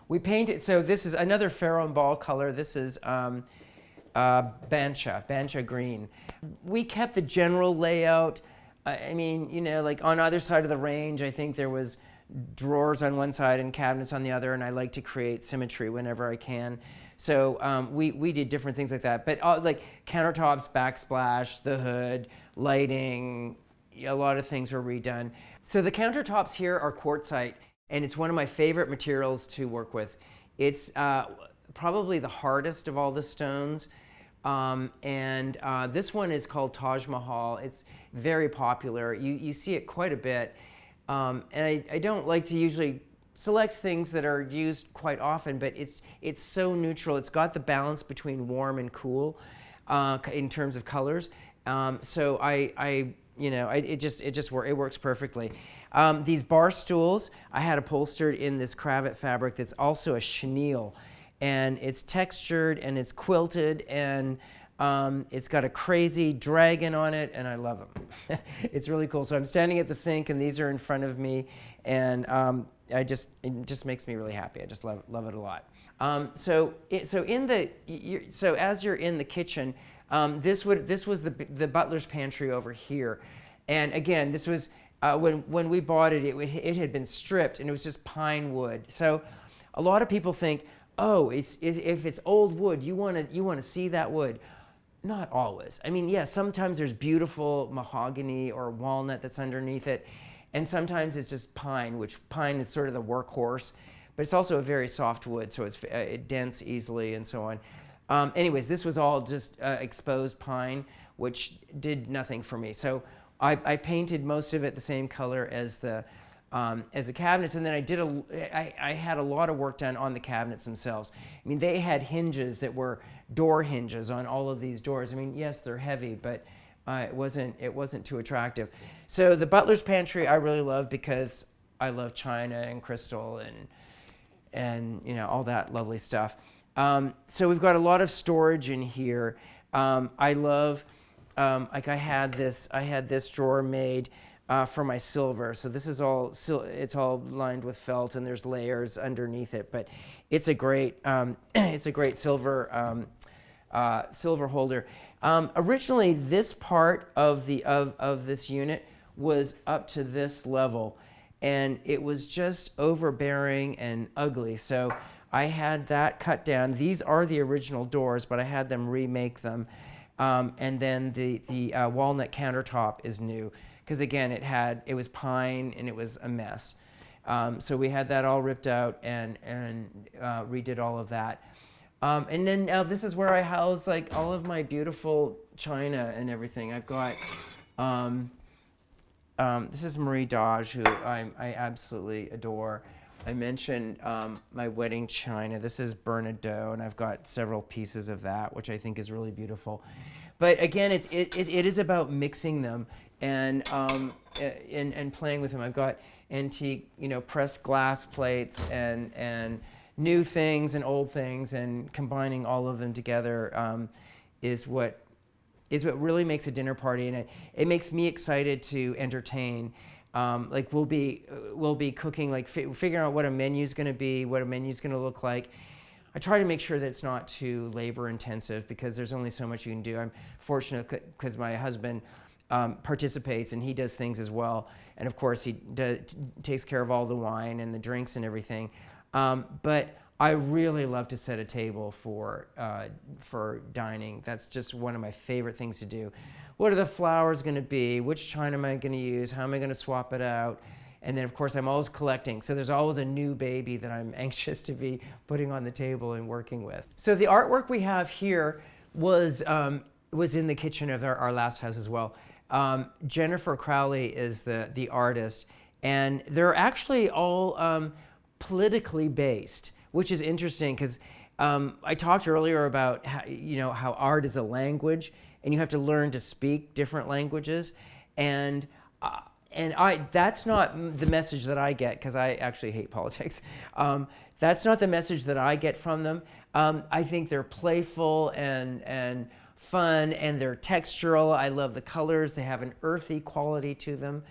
We painted, so this is another Pharaoh ball color. This is Bancha green. We kept the general layout. I mean, you know, like on either side of the range, I think there was drawers on one side and cabinets on the other, and I like to create symmetry whenever I can. So we did different things like that. But like countertops, backsplash, the hood, lighting, a lot of things were redone. So the countertops here are quartzite, and it's one of my favorite materials to work with. It's probably the hardest of all the stones. This one is called Taj Mahal. It's very popular. You see it quite a bit. And I don't like to usually select things that are used quite often, but it's so neutral. It's got the balance between warm and cool in terms of colors. So it works perfectly. These bar stools I had upholstered in this cravat fabric that's also a chenille, and it's textured and it's quilted, and it's got a crazy dragon on it, and I love them. It's really cool. So I'm standing at the sink, and these are in front of me, and it just makes me really happy. I just love it a lot. So as you're in the kitchen, this was the butler's pantry over here, and again, this was when we bought it. It had been stripped, and it was just pine wood. So a lot of people think, oh, if it's old wood, you want to see that wood. Not always. I mean, yeah, sometimes there's beautiful mahogany or walnut that's underneath it, and sometimes it's just pine, which pine is sort of the workhorse, but it's also a very soft wood, so it dents easily and so on. Anyways, this was all just exposed pine, which did nothing for me. So I painted most of it the same color as the cabinets, and then I had a lot of work done on the cabinets themselves. I mean, they had hinges that were door hinges on all of these doors. I mean, yes, they're heavy, but it wasn't too attractive. So the butler's pantry I really love because I love china and crystal and all that lovely stuff. So we've got a lot of storage in here. I love like I had this drawer made for my silver. So this is it's all lined with felt, and there's layers underneath it. But it's a great silver holder. Originally, this part of this unit was up to this level, and it was just overbearing and ugly. So I had that cut down. These are the original doors, but I had them remake them. And then the walnut countertop is new, because again, it was pine and it was a mess. So we had that all ripped out and redid all of that. And then now this is where I house like all of my beautiful china and everything. I've got, this is Marie Dodge, who I absolutely adore. I mentioned my wedding china. This is Bernardeau, and I've got several pieces of that, which I think is really beautiful. But again, it is about mixing them and playing with them. I've got antique, pressed glass plates and new things and old things, and combining all of them together is what really makes a dinner party, and it makes me excited to entertain. Like we'll be cooking, like figuring out what a menu's going to be, what a menu's going to look like. I try to make sure that it's not too labor intensive, because there's only so much you can do. I'm fortunate because my husband participates and he does things as well, and of course he takes care of all the wine and the drinks and everything. But I really love to set a table for dining. That's just one of my favorite things to do. What are the flowers going to be? Which china am I going to use? How am I going to swap it out? And then, of course, I'm always collecting. So there's always a new baby that I'm anxious to be putting on the table and working with. So the artwork we have here was in the kitchen of our last house as well. Jennifer Crowley is the artist, and they're actually all politically based, which is interesting because I talked earlier about how art is a language, and you have to learn to speak different languages, and that's not the message that I get, because I actually hate politics. That's not the message that I get from them. I think they're playful and fun, and they're textural. I love the colors. They have an earthy quality to them.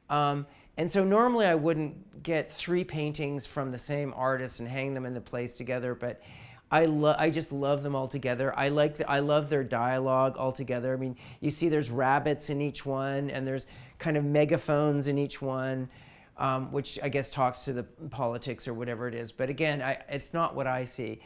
And so normally I wouldn't get 3 paintings from the same artist and hang them in the place together, but I just love them all together. I love their dialogue all together. I mean, you see there's rabbits in each one, and there's kind of megaphones in each one, which I guess talks to the politics or whatever it is. But again, it's not what I see.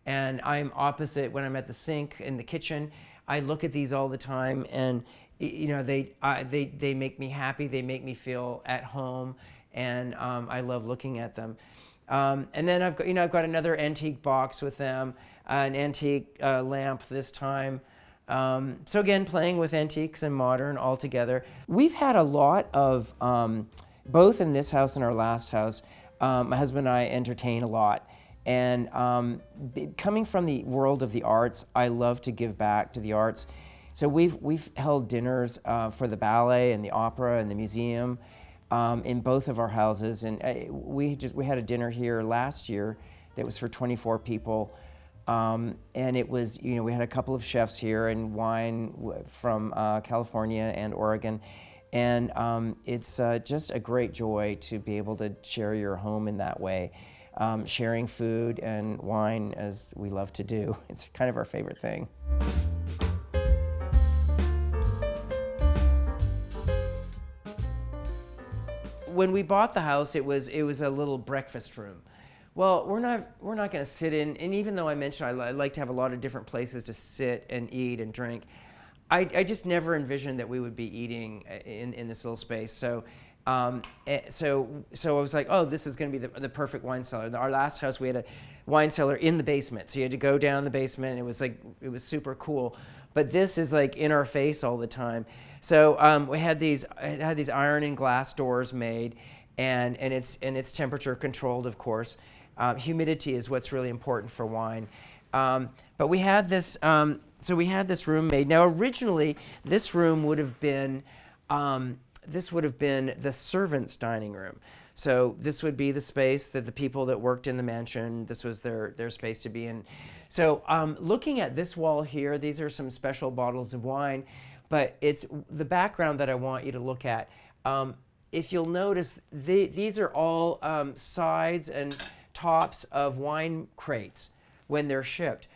And I'm opposite when I'm at the sink in the kitchen. I look at these all the time, and they make me happy. They make me feel at home, and I love looking at them. And then I've got another antique box with them, an antique lamp this time. So again, playing with antiques and modern all together. We've had a lot of, both in this house and our last house, my husband and I entertain a lot. And coming from the world of the arts, I love to give back to the arts. So we've held dinners for the ballet and the opera and the museum in both of our houses, and we had a dinner here last year that was for 24 people, and it was we had a couple of chefs here and wine from California and Oregon, and it's just a great joy to be able to share your home in that way, sharing food and wine as we love to do. It's kind of our favorite thing. When we bought the house, it was a little breakfast room. Well, we're not going to sit in, and even though I mentioned I like to have a lot of different places to sit and eat and drink, I just never envisioned that we would be eating in this little space. So I was like, oh, this is going to be the perfect wine cellar. Our last house, we had a wine cellar in the basement, so you had to go down the basement, and it was super cool. But this is like in our face all the time. So we had these iron and glass doors made, and it's temperature controlled, of course. Humidity is what's really important for wine. But we had this room made. Now originally this room would have been the servants' dining room. So this would be the space that the people that worked in the mansion, this was their space to be in. So looking at this wall here, these are some special bottles of wine, but it's the background that I want you to look at. If you'll notice, these are all sides and tops of wine crates when they're shipped.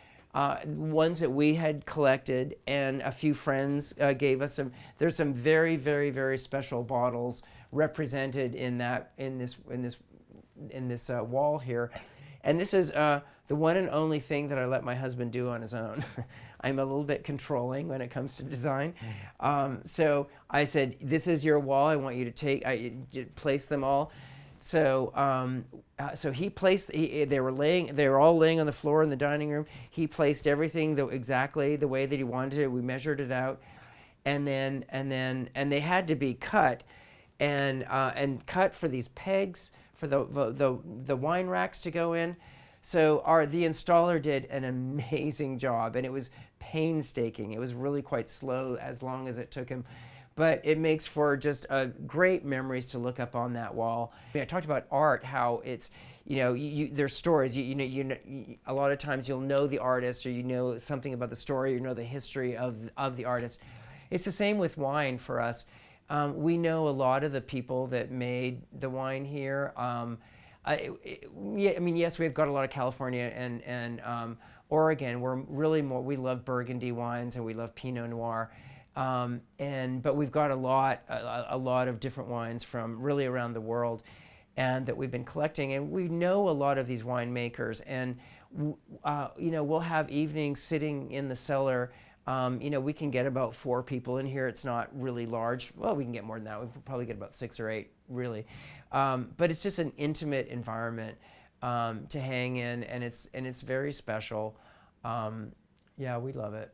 ones that we had collected, and a few friends gave us some. There's some very, very, very special bottles represented in this wall here, and this is the one and only thing that I let my husband do on his own. I'm a little bit controlling when it comes to design, so I said, "This is your wall. I want you to place them all." So, so he placed. They were all laying on the floor in the dining room. He placed everything exactly the way that he wanted it. We measured it out, and they had to be cut, and cut for these pegs for the wine racks to go in. So the installer did an amazing job, and it was painstaking. It was really quite slow as long as it took him, but it makes for just great memories to look up on that wall. I talked about art, how it's, there's stories. A lot of times you'll know the artist, or you know something about the story, you know the history of the artist. It's the same with wine for us. We know a lot of the people that made the wine here. Yes, we've got a lot of California and Oregon. We love Burgundy wines, and we love Pinot Noir. But we've got a lot of different wines from really around the world, and that we've been collecting. And we know a lot of these winemakers, and we'll have evenings sitting in the cellar. We can get about 4 people in here. It's not really large. Well, we can get more than that. We could probably get about 6 or 8, really. But it's just an intimate environment to hang in, and it's very special. Yeah, we love it.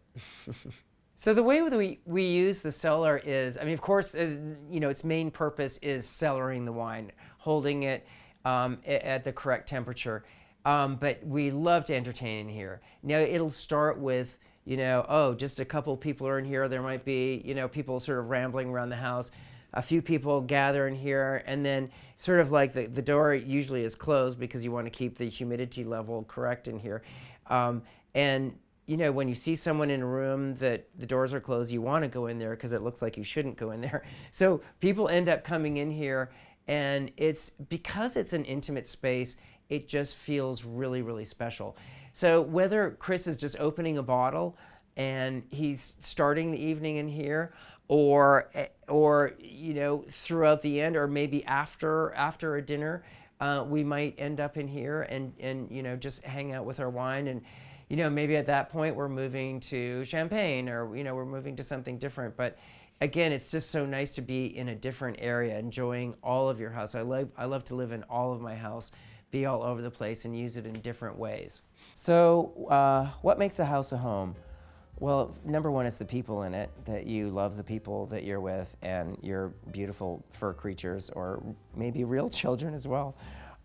So the way that we use the cellar is, of course, its main purpose is cellaring the wine, holding it at the correct temperature. But we love to entertain in here. Now, it'll start with, just a couple people are in here. There might be, people sort of rambling around the house. A few people gather in here, and then sort of like the door usually is closed because you want to keep the humidity level correct in here. When you see someone in a room that the doors are closed, you want to go in there because it looks like you shouldn't go in there. So people end up coming in here, and because it's an intimate space, it just feels really, really special. So whether Chris is just opening a bottle and he's starting the evening in here, or throughout the end, or maybe after a dinner, we might end up in here and just hang out with our wine, and maybe at that point we're moving to champagne, or we're moving to something different. But again, it's just so nice to be in a different area, enjoying all of your house. I love to live in all of my house, be all over the place, and use it in different ways. So what makes a house a home? Well, number one, it's the people in it, that you love the people that you're with and your beautiful fur creatures, or maybe real children as well.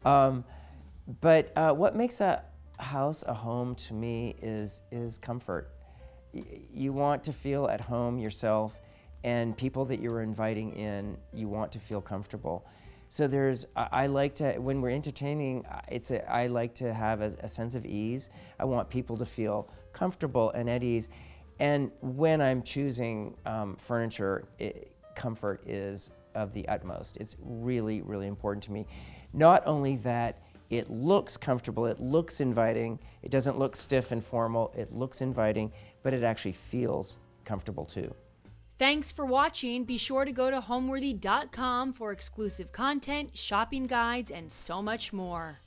But what makes a house a home to me is comfort. You want to feel at home yourself, and people that you're inviting in, you want to feel comfortable. So I like to, when we're entertaining, I like to have a sense of ease. I want people to feel comfortable and at ease. And when I'm choosing furniture, comfort is of the utmost. It's really, really important to me. Not only that, it looks comfortable, it looks inviting, it doesn't look stiff and formal, it looks inviting, but it actually feels comfortable too. Thanks for watching. Be sure to go to homeworthy.com for exclusive content, shopping guides, and so much more.